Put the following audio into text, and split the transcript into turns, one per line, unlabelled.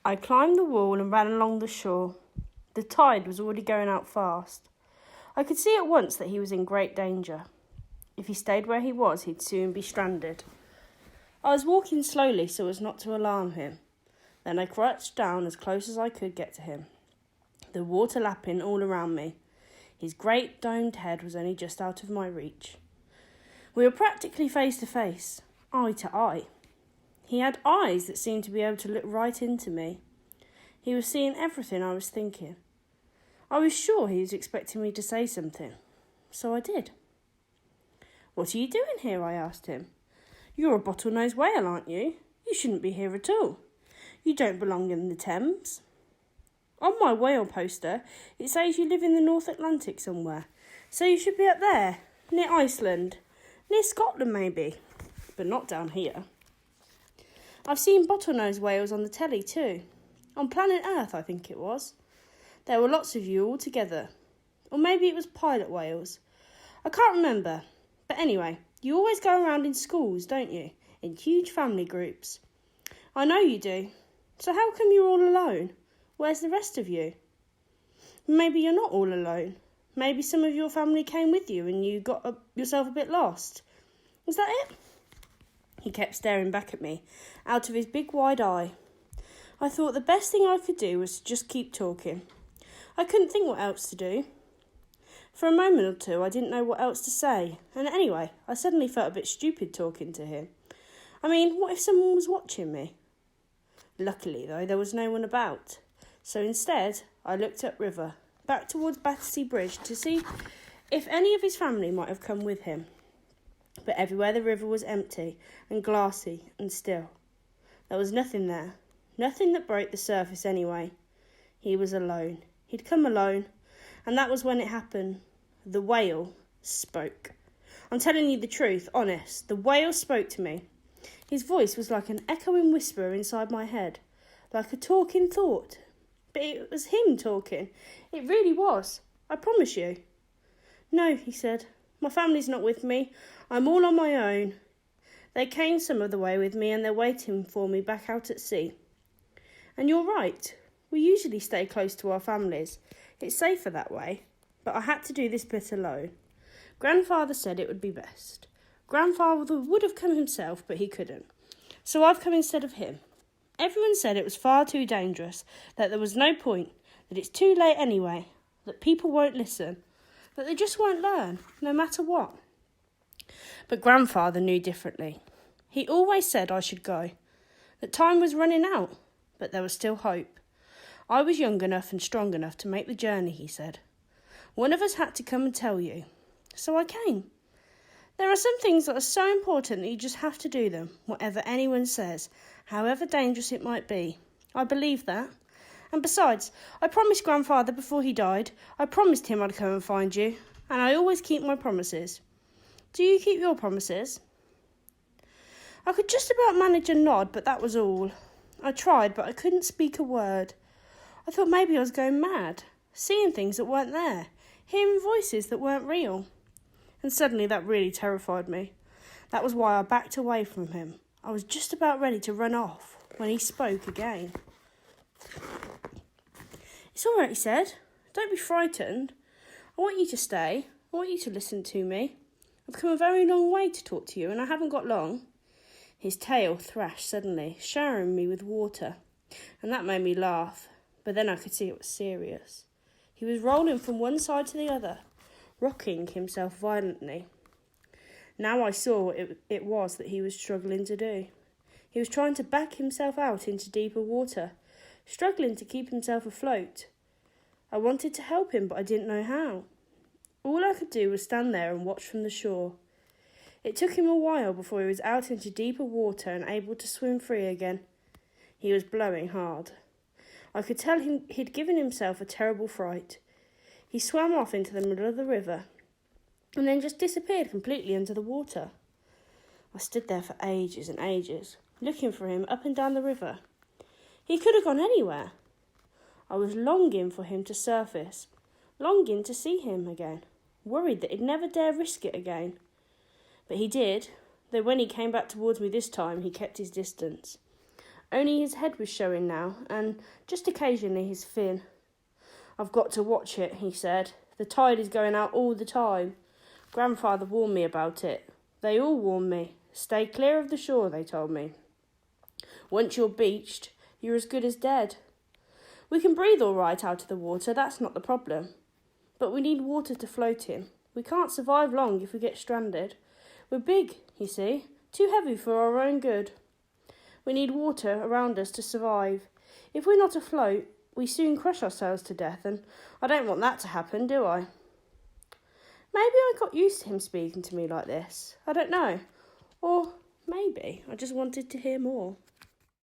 I climbed the wall and ran along the shore. The tide was already going out fast. I could see at once that he was in great danger. If he stayed where he was, he'd soon be stranded. I was walking slowly so as not to alarm him. Then I crouched down as close as I could get to him, the water lapping all around me. His great domed head was only just out of my reach. We were practically face to face, eye to eye. He had eyes that seemed to be able to look right into me. He was seeing everything I was thinking. I was sure he was expecting me to say something, so I did. "What are you doing here?" I asked him. "You're a bottlenose whale, aren't you? You shouldn't be here at all. You don't belong in the Thames. On my whale poster, it says you live in the North Atlantic somewhere, so you should be up there, near Iceland, near Scotland maybe, but not down here." I've seen bottlenose whales on the telly too. On planet Earth, I think it was. There were lots of you all together. Or maybe it was pilot whales. I can't remember. But anyway, you always go around in schools, don't you? In huge family groups. I know you do. So how come you're all alone? Where's the rest of you? Maybe you're not all alone. Maybe some of your family came with you and you got yourself a bit lost. Is that it? He kept staring back at me, out of his big wide eye. I thought the best thing I could do was to just keep talking. I couldn't think what else to do. For a moment or two, I didn't know what else to say, and anyway, I suddenly felt a bit stupid talking to him. I mean, what if someone was watching me? Luckily, though, there was no one about. So instead, I looked upriver, back towards Battersea Bridge, to see if any of his family might have come with him. But everywhere the river was empty and glassy and still. There was nothing there, nothing that broke the surface anyway. He was alone. He'd come alone, and that was when it happened. The whale spoke. I'm telling you the truth, honest. The whale spoke to me. His voice was like an echoing whisper inside my head, like a talking thought. But it was him talking. It really was. I promise you. "No," he said. "My family's not with me. I'm all on my own. They came some of the way with me and they're waiting for me back out at sea. And you're right. We usually stay close to our families. It's safer that way. But I had to do this bit alone. Grandfather said it would be best. Grandfather would have come himself, but he couldn't. So I've come instead of him. Everyone said it was far too dangerous, that there was no point, that it's too late anyway, that people won't listen, that they just won't learn, no matter what. But Grandfather knew differently. He always said I should go, that time was running out, but there was still hope. I was young enough and strong enough to make the journey, he said. One of us had to come and tell you. So I came. There are some things that are so important that you just have to do them, whatever anyone says, however dangerous it might be. I believe that. And besides, I promised Grandfather before he died, I promised him I'd come and find you, and I always keep my promises. Do you keep your promises? I could just about manage a nod, but that was all. I tried, but I couldn't speak a word. I thought maybe I was going mad, seeing things that weren't there, hearing voices that weren't real. And suddenly that really terrified me. That was why I backed away from him. I was just about ready to run off when he spoke again. "It's all right," he said. "Don't be frightened. I want you to stay. I want you to listen to me. I've come a very long way to talk to you, and I haven't got long." His tail thrashed suddenly, showering me with water, and that made me laugh. But then I could see it was serious. He was rolling from one side to the other, rocking himself violently. Now I saw what it was that he was struggling to do. He was trying to back himself out into deeper water, struggling to keep himself afloat. I wanted to help him, but I didn't know how. All I could do was stand there and watch from the shore. It took him a while before he was out into deeper water and able to swim free again. He was blowing hard. I could tell he'd given himself a terrible fright. He swam off into the middle of the river and then just disappeared completely under the water. I stood there for ages and ages, looking for him up and down the river. He could have gone anywhere. I was longing for him to surface, longing to see him again, worried that he'd never dare risk it again. But he did, though when he came back towards me this time, he kept his distance. Only his head was showing now, and just occasionally his fin. "I've got to watch it," he said. "The tide is going out all the time. Grandfather warned me about it. They all warned me. Stay clear of the shore, they told me. Once you're beached, you're as good as dead. We can breathe all right out of the water, that's not the problem. But we need water to float in. We can't survive long if we get stranded. We're big, you see, too heavy for our own good. We need water around us to survive. If we're not afloat, we soon crush ourselves to death, and I don't want that to happen, do I?" Maybe I got used to him speaking to me like this. I don't know. Or maybe I just wanted to hear more.